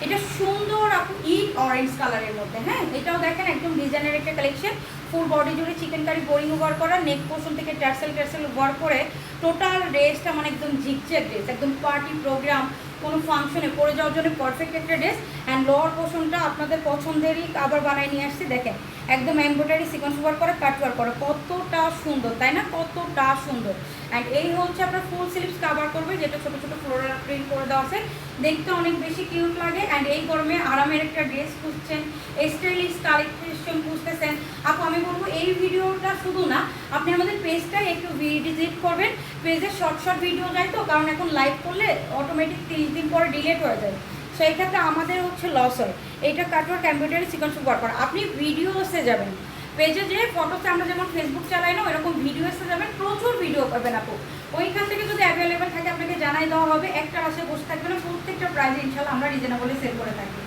এটা সুন্দর আপু ইট অরেঞ্জ কালারের মধ্যে, হ্যাঁ এটাও দেখেন একদম ডিজাইনের একটা কালেকশন। ফুল বডি জুড়ে চিকেন কারি বোরিং ওয়ার্ক করা, নেক পোর্শন থেকে টার্সেল টার্সেল ওয়ার্ক করে টোটাল ড্রেসটা মানে একদম ঝিকঝাক ড্রেস, একদম পার্টি প্রোগ্রাম কোনো ফাংশনে পরে যাওয়ার জন্য পারফেক্ট একটা ড্রেস। অ্যান্ড লোয়ার পোর্শনটা আপনাদের পছন্দেরই আবার বানায় নিয়ে আসছি, দেখেন একদম এমব্রয়ডারি সিকোয়েন্স ওয়ার্ক করা, কাট ওয়ার্ক করা, কতটা সুন্দর তাই না, কতটা সুন্দর। অ্যান্ড এই হচ্ছে আপনার ফুল স্লিভস কাভার করবে, যেটা ছোটো ছোটো ফ্লোরাল প্রিন্ট করে দেওয়া আছে, দেখতে অনেক বেশি কিউট লাগে। অ্যান্ড এই গরমে আরামের একটা ড্রেস খুঁজছেন, স্টাইলিশ কালেকশন খুঁজতেছেন আপু, আমি বলবো এই ভিডিওটা শুধু না, আপনি আমাদের পেজটাই একটু ভিজিট করবেন। পেজে শর্ট শর্ট ভিডিও যায় তো, কারণ এখন লাইভ করলে অটোমেটিক 30 দিন পরে ডিলেট হয়ে যায়, সেই ক্ষেত্রে আমাদের হচ্ছে লস হয়। এইটা কাটওয়ার্ক এমব্রয়ডারি সিকোয়েন্স ওয়ার্ক করা, আপনি ভিডিওসে যাবেন, পেজে যে ফটোতে আমরা যেমন ফেসবুক চালাই না ওইরকম ভিডিওসে যাবেন, প্রচুর ভিডিও পাবেন আপু। ওইখান থেকে যদি অ্যাভেলেবেল থাকে আপনাকে জানাই দেওয়া হবে, একটা আসে বসে থাকবে না, প্রত্যেকটা প্রাইজে ইনশাল্লাহ আমরা রিজনেবলি সেল করে থাকি।